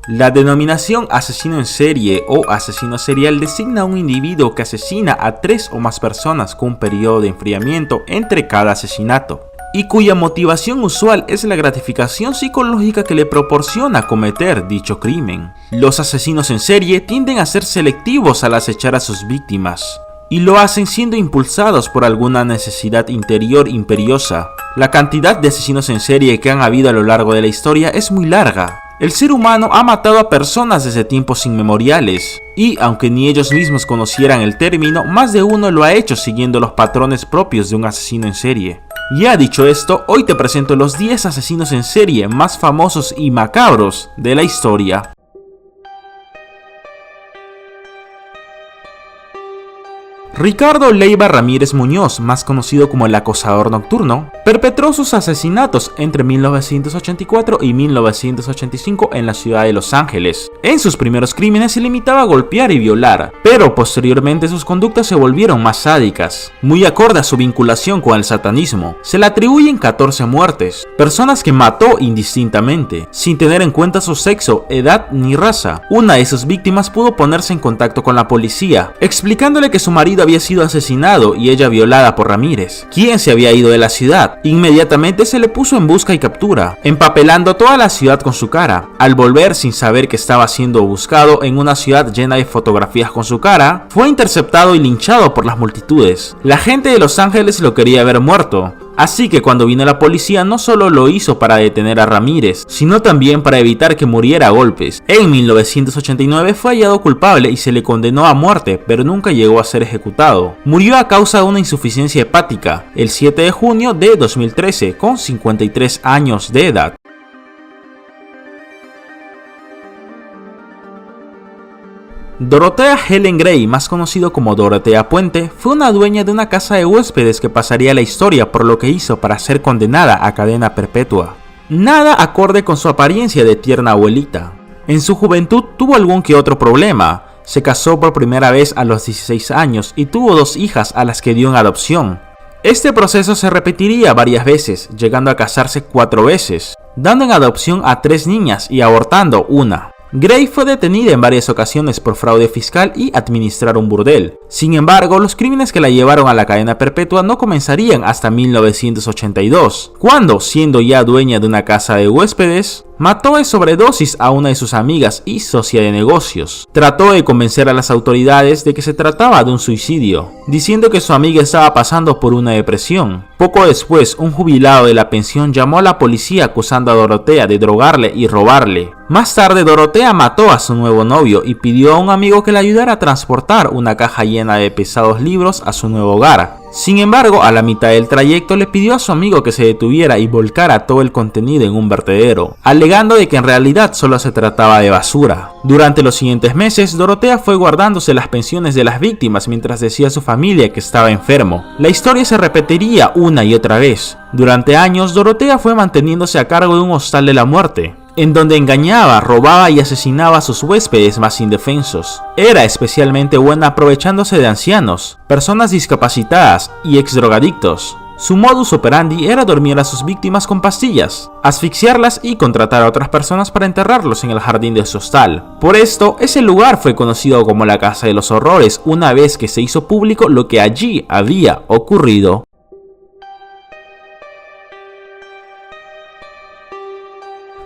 La denominación asesino en serie o asesino serial designa a un individuo que asesina a 3 o más personas con un periodo de enfriamiento entre cada asesinato, y cuya motivación usual es la gratificación psicológica que le proporciona cometer dicho crimen. Los asesinos en serie tienden a ser selectivos al acechar a sus víctimas, y lo hacen siendo impulsados por alguna necesidad interior imperiosa. La cantidad de asesinos en serie que han habido a lo largo de la historia es muy larga. El ser humano ha matado a personas desde tiempos inmemoriales, y aunque ni ellos mismos conocieran el término, más de uno lo ha hecho siguiendo los patrones propios de un asesino en serie. Ya dicho esto, hoy te presento los 10 asesinos en serie más famosos y macabros de la historia. Ricardo Leiva Ramírez Muñoz, más conocido como el acosador nocturno, perpetró sus asesinatos entre 1984 y 1985 en la ciudad de Los Ángeles. En sus primeros crímenes se limitaba a golpear y violar, pero posteriormente sus conductas se volvieron más sádicas. Muy acorde a su vinculación con el satanismo, se le atribuyen 14 muertes, personas que mató indistintamente, sin tener en cuenta su sexo, edad ni raza. Una de sus víctimas pudo ponerse en contacto con la policía, explicándole que su marido había sido asesinado y ella violada por Ramírez, quien se había ido de la ciudad. Inmediatamente se le puso en busca y captura, empapelando toda la ciudad con su cara. Al volver sin saber que estaba siendo buscado en una ciudad llena de fotografías con su cara, fue interceptado y linchado por las multitudes. La gente de Los Ángeles lo quería ver muerto, así que cuando vino la policía no solo lo hizo para detener a Ramírez, sino también para evitar que muriera a golpes. En 1989 fue hallado culpable y se le condenó a muerte, pero nunca llegó a ser ejecutado. Murió a causa de una insuficiencia hepática el 7 de junio de 2013 con 53 años de edad. Dorothea Helen Gray, más conocido como Dorothea Puente, fue una dueña de una casa de huéspedes que pasaría a la historia por lo que hizo para ser condenada a cadena perpetua. Nada acorde con su apariencia de tierna abuelita. En su juventud tuvo algún que otro problema. Se casó por primera vez a los 16 años y tuvo 2 hijas a las que dio en adopción. Este proceso se repetiría varias veces, llegando a casarse 4 veces, dando en adopción a 3 niñas y abortando una. Gray fue detenida en varias ocasiones por fraude fiscal y administrar un burdel. Sin embargo, los crímenes que la llevaron a la cadena perpetua no comenzarían hasta 1982, cuando, siendo ya dueña de una casa de huéspedes, mató de sobredosis a una de sus amigas y socia de negocios. Trató de convencer a las autoridades de que se trataba de un suicidio, diciendo que su amiga estaba pasando por una depresión. Poco después, un jubilado de la pensión llamó a la policía acusando a Dorothea de drogarle y robarle. Más tarde, Dorothea mató a su nuevo novio y pidió a un amigo que le ayudara a transportar una caja llena de pesados libros a su nuevo hogar. Sin embargo, a la mitad del trayecto le pidió a su amigo que se detuviera y volcara todo el contenido en un vertedero, alegando de que en realidad solo se trataba de basura. Durante los siguientes meses, Dorothea fue guardándose las pensiones de las víctimas mientras decía a su familia que estaba enfermo. La historia se repetiría una y otra vez. Durante años, Dorothea fue manteniéndose a cargo de un hostal de la muerte, en donde engañaba, robaba y asesinaba a sus huéspedes más indefensos. Era especialmente buena aprovechándose de ancianos, personas discapacitadas y exdrogadictos. Su modus operandi era dormir a sus víctimas con pastillas, asfixiarlas y contratar a otras personas para enterrarlos en el jardín de su hostal. Por esto, ese lugar fue conocido como la Casa de los Horrores una vez que se hizo público lo que allí había ocurrido.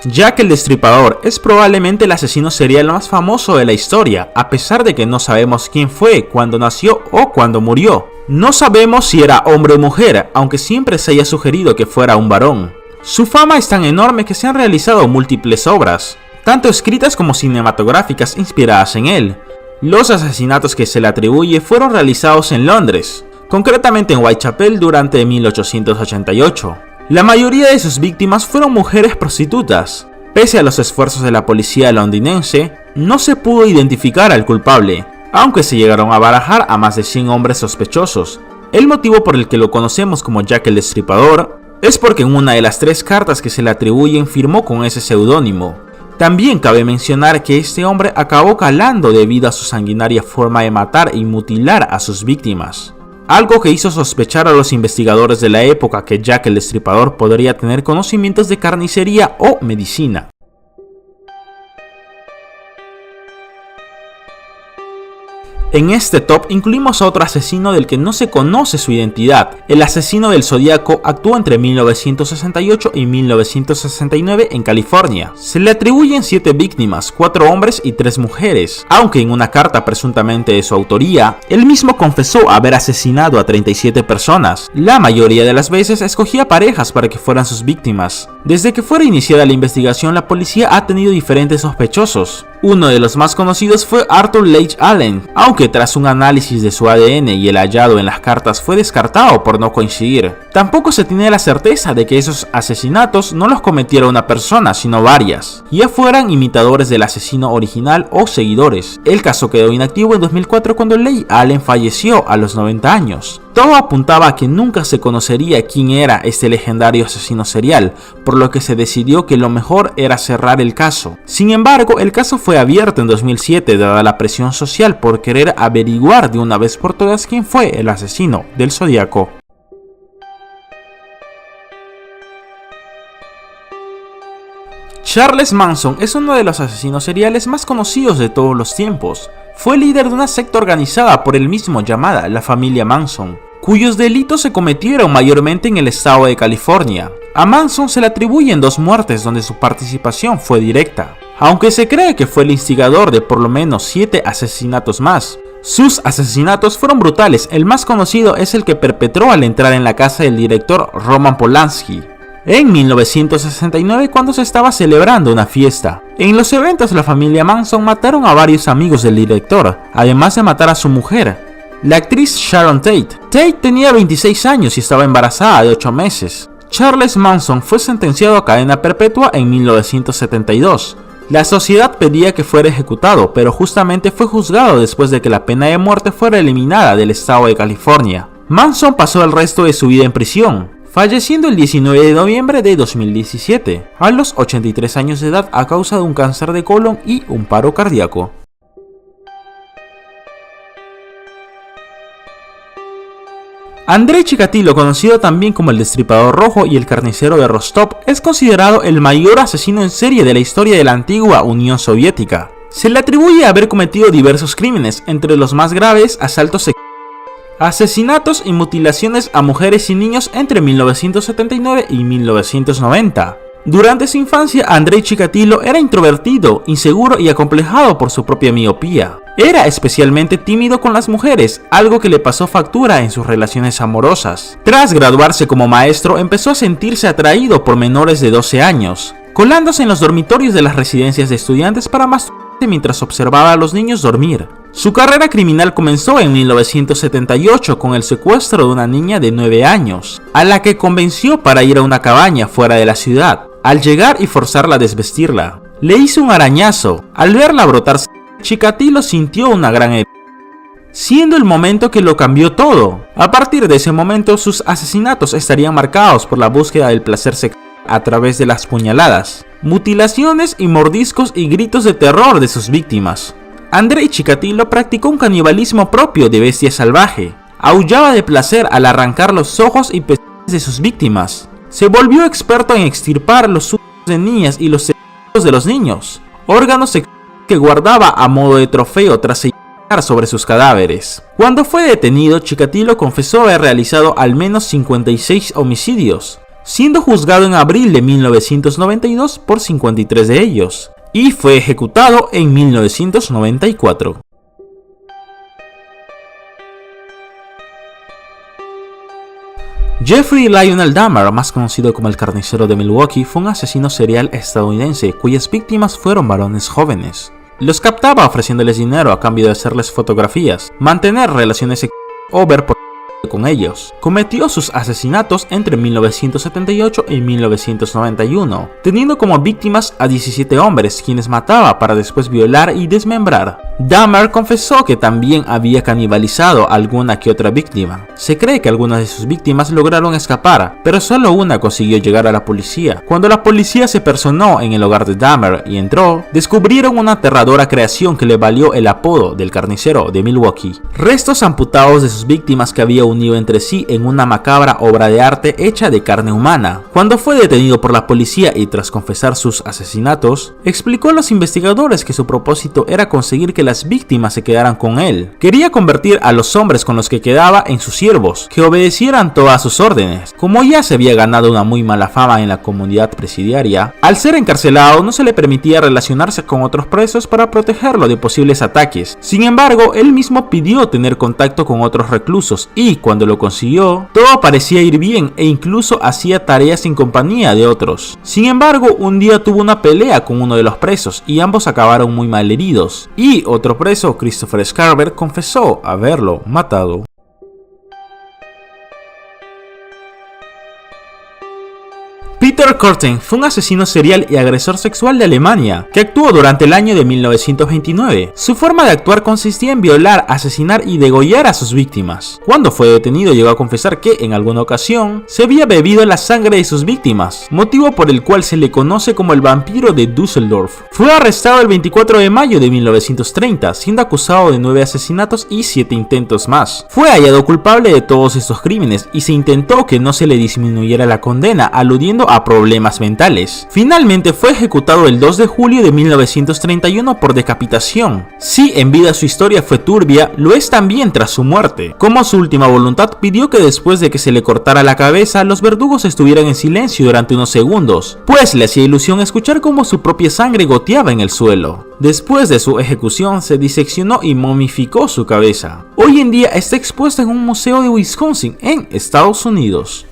Jack el Destripador es probablemente el asesino serial más famoso de la historia, a pesar de que no sabemos quién fue, cuándo nació o cuándo murió. No sabemos si era hombre o mujer, aunque siempre se haya sugerido que fuera un varón. Su fama es tan enorme que se han realizado múltiples obras, tanto escritas como cinematográficas inspiradas en él. Los asesinatos que se le atribuye fueron realizados en Londres, concretamente en Whitechapel durante 1888. La mayoría de sus víctimas fueron mujeres prostitutas. Pese a los esfuerzos de la policía londinense, no se pudo identificar al culpable, aunque se llegaron a barajar a más de 100 hombres sospechosos. El motivo por el que lo conocemos como Jack el Destripador es porque en una de las 3 cartas que se le atribuyen firmó con ese seudónimo. También cabe mencionar que este hombre acabó calando debido a su sanguinaria forma de matar y mutilar a sus víctimas, algo que hizo sospechar a los investigadores de la época que Jack el Destripador podría tener conocimientos de carnicería o medicina. En este top incluimos a otro asesino del que no se conoce su identidad. El asesino del Zodíaco actuó entre 1968 y 1969 en California. Se le atribuyen 7 víctimas, 4 hombres y 3 mujeres, aunque en una carta presuntamente de su autoría, él mismo confesó haber asesinado a 37 personas. La mayoría de las veces escogía parejas para que fueran sus víctimas. Desde que fuera iniciada la investigación, la policía ha tenido diferentes sospechosos. Uno de los más conocidos fue Arthur Leigh Allen, aunque tras un análisis de su ADN y el hallado en las cartas fue descartado por no coincidir. Tampoco se tiene la certeza de que esos asesinatos no los cometiera una persona, sino varias, ya fueran imitadores del asesino original o seguidores. El caso quedó inactivo en 2004 cuando Leigh Allen falleció a los 90 años. Todo apuntaba a que nunca se conocería quién era este legendario asesino serial, por lo que se decidió que lo mejor era cerrar el caso. Sin embargo, el caso fue abierto en 2007 dada la presión social por querer averiguar de una vez por todas quién fue el asesino del Zodíaco. Charles Manson es uno de los asesinos seriales más conocidos de todos los tiempos. Fue líder de una secta organizada por él mismo llamada la familia Manson, cuyos delitos se cometieron mayormente en el estado de California. A Manson se le atribuyen 2 muertes donde su participación fue directa, aunque se cree que fue el instigador de por lo menos 7 asesinatos más. Sus asesinatos fueron brutales, el más conocido es el que perpetró al entrar en la casa del director Roman Polanski en 1969 cuando se estaba celebrando una fiesta. En los eventos la familia Manson mataron a varios amigos del director, además de matar a su mujer, la actriz Sharon Tate. Tate tenía 26 años y estaba embarazada de 8 meses. Charles Manson fue sentenciado a cadena perpetua en 1972. La sociedad pedía que fuera ejecutado, pero justamente fue juzgado después de que la pena de muerte fuera eliminada del estado de California. Manson pasó el resto de su vida en prisión, falleciendo el 19 de noviembre de 2017, a los 83 años de edad a causa de un cáncer de colon y un paro cardíaco. Andrei Chikatilo, conocido también como el Destripador Rojo y el Carnicero de Rostov, es considerado el mayor asesino en serie de la historia de la antigua Unión Soviética. Se le atribuye haber cometido diversos crímenes, entre los más graves asaltos sexuales, asesinatos y mutilaciones a mujeres y niños entre 1979 y 1990. Durante su infancia, Andrei Chikatilo era introvertido, inseguro y acomplejado por su propia miopía. Era especialmente tímido con las mujeres, algo que le pasó factura en sus relaciones amorosas. Tras graduarse como maestro, empezó a sentirse atraído por menores de 12 años, colándose en los dormitorios de las residencias de estudiantes para masturbarse mientras observaba a los niños dormir. Su carrera criminal comenzó en 1978 con el secuestro de una niña de 9 años, a la que convenció para ir a una cabaña fuera de la ciudad. Al llegar y forzarla a desvestirla, le hizo un arañazo. Al verla brotar, Chikatilo sintió una gran herida, siendo el momento que lo cambió todo. A partir de ese momento, sus asesinatos estarían marcados por la búsqueda del placer sexual a través de las puñaladas, mutilaciones y mordiscos y gritos de terror de sus víctimas. Andrei Chikatilo practicó un canibalismo propio de bestia salvaje. Aullaba de placer al arrancar los ojos y pezones de sus víctimas. Se volvió experto en extirpar los úteros de niñas y los cerebros de los niños, órganos sexuales que guardaba a modo de trofeo tras sellar sobre sus cadáveres. Cuando fue detenido, Chikatilo confesó haber realizado al menos 56 homicidios, siendo juzgado en abril de 1992 por 53 de ellos, y fue ejecutado en 1994. Jeffrey Lionel Dahmer, más conocido como el Carnicero de Milwaukee, fue un asesino serial estadounidense cuyas víctimas fueron varones jóvenes. Los captaba ofreciéndoles dinero a cambio de hacerles fotografías, mantener relaciones sexuales o ver por con ellos. Cometió sus asesinatos entre 1978 y 1991, teniendo como víctimas a 17 hombres, quienes mataba para después violar y desmembrar. Dahmer confesó que también había canibalizado a alguna que otra víctima. Se cree que algunas de sus víctimas lograron escapar, pero solo una consiguió llegar a la policía. Cuando la policía se personó en el hogar de Dahmer y entró, descubrieron una aterradora creación que le valió el apodo del Carnicero de Milwaukee. Restos amputados de sus víctimas que había unido entre sí en una macabra obra de arte hecha de carne humana. Cuando fue detenido por la policía y tras confesar sus asesinatos, explicó a los investigadores que su propósito era conseguir que las las víctimas se quedaran con él. Quería convertir a los hombres con los que quedaba en sus siervos, que obedecieran todas sus órdenes. Como ya se había ganado una muy mala fama en la comunidad presidiaria, al ser encarcelado no se le permitía relacionarse con otros presos para protegerlo de posibles ataques. Sin embargo, él mismo pidió tener contacto con otros reclusos y cuando lo consiguió, todo parecía ir bien e incluso hacía tareas en compañía de otros. Sin embargo, un día tuvo una pelea con uno de los presos y ambos acabaron muy mal heridos. Y otro preso, Christopher Scarver, confesó haberlo matado. Peter Korten fue un asesino serial y agresor sexual de Alemania, que actuó durante el año de 1929. Su forma de actuar consistía en violar, asesinar y degollar a sus víctimas. Cuando fue detenido llegó a confesar que, en alguna ocasión, se había bebido la sangre de sus víctimas, motivo por el cual se le conoce como el vampiro de Düsseldorf. Fue arrestado el 24 de mayo de 1930, siendo acusado de 9 asesinatos y 7 intentos más. Fue hallado culpable de todos estos crímenes y se intentó que no se le disminuyera la condena, aludiendo a problemas mentales. Finalmente fue ejecutado el 2 de julio de 1931 por decapitación. Si en vida su historia fue turbia, lo es también tras su muerte. Como su última voluntad, pidió que después de que se le cortara la cabeza, los verdugos estuvieran en silencio durante unos segundos, pues le hacía ilusión escuchar cómo su propia sangre goteaba en el suelo. Después de su ejecución, se diseccionó y momificó su cabeza. Hoy en día está expuesta en un museo de Wisconsin, en Estados Unidos.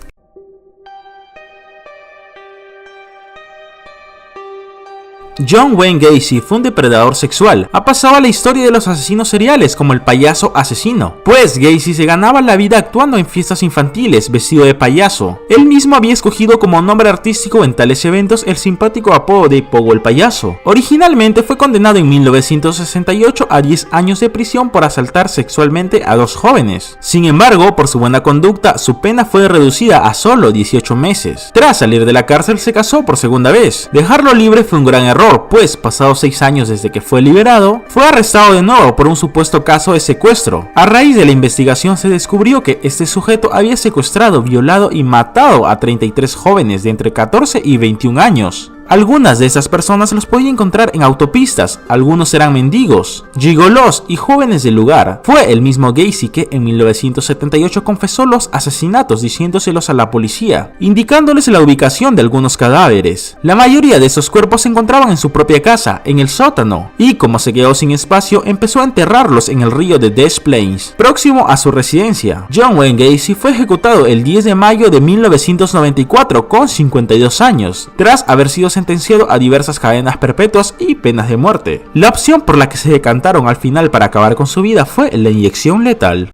John Wayne Gacy fue un depredador sexual. Ha pasado a la historia de los asesinos seriales como el payaso asesino, pues Gacy se ganaba la vida actuando en fiestas infantiles vestido de payaso. Él mismo había escogido como nombre artístico en tales eventos el simpático apodo de Pogo el Payaso. Originalmente fue condenado en 1968 a 10 años de prisión por asaltar sexualmente a 2 jóvenes. Sin embargo, por su buena conducta, su pena fue reducida a solo 18 meses. Tras salir de la cárcel se casó por segunda vez. Dejarlo libre fue un gran error, pues pasados 6 años desde que fue liberado, fue arrestado de nuevo por un supuesto caso de secuestro. A raíz de la investigación se descubrió que este sujeto había secuestrado, violado y matado a 33 jóvenes de entre 14 y 21 años. Algunas de esas personas los podía encontrar en autopistas, algunos eran mendigos, gigolos y jóvenes del lugar. Fue el mismo Gacy que en 1978 confesó los asesinatos diciéndoselos a la policía, indicándoles la ubicación de algunos cadáveres. La mayoría de esos cuerpos se encontraban en su propia casa, en el sótano, y como se quedó sin espacio, empezó a enterrarlos en el río de Des Plaines, próximo a su residencia. John Wayne Gacy fue ejecutado el 10 de mayo de 1994 con 52 años, tras haber sido sentenciado a diversas cadenas perpetuas y penas de muerte. La opción por la que se decantaron al final para acabar con su vida fue la inyección letal.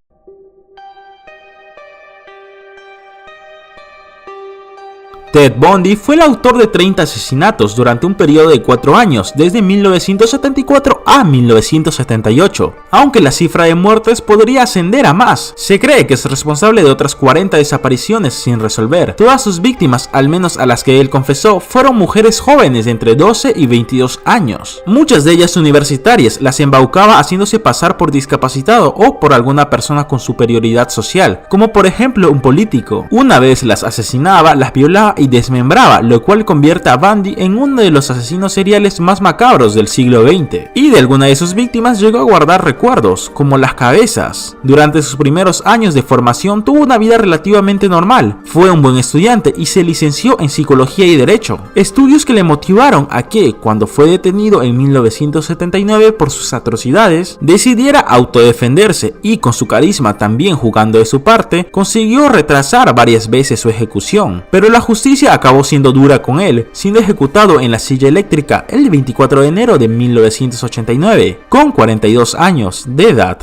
Ted Bundy fue el autor de 30 asesinatos durante un periodo de 4 años, desde 1974 a 1978, aunque la cifra de muertes podría ascender a más. Se cree que es responsable de otras 40 desapariciones sin resolver. Todas sus víctimas, al menos a las que él confesó, fueron mujeres jóvenes de entre 12 y 22 años. Muchas de ellas universitarias. Las embaucaba haciéndose pasar por discapacitado o por alguna persona con superioridad social, como por ejemplo un político. Una vez las asesinaba, las violaba y desmembraba, lo cual convierte a Bundy en uno de los asesinos seriales más macabros del siglo XX. Y de alguna de sus víctimas llegó a guardar recuerdos, como las cabezas. Durante sus primeros años de formación tuvo una vida relativamente normal. Fue un buen estudiante y se licenció en Psicología y Derecho, estudios que le motivaron a que, cuando fue detenido en 1979 por sus atrocidades, decidiera autodefenderse y, con su carisma también jugando de su parte, consiguió retrasar varias veces su ejecución. Pero la justicia acabó siendo dura con él, siendo ejecutado en la silla eléctrica el 24 de enero de 1989, con 42 años de edad.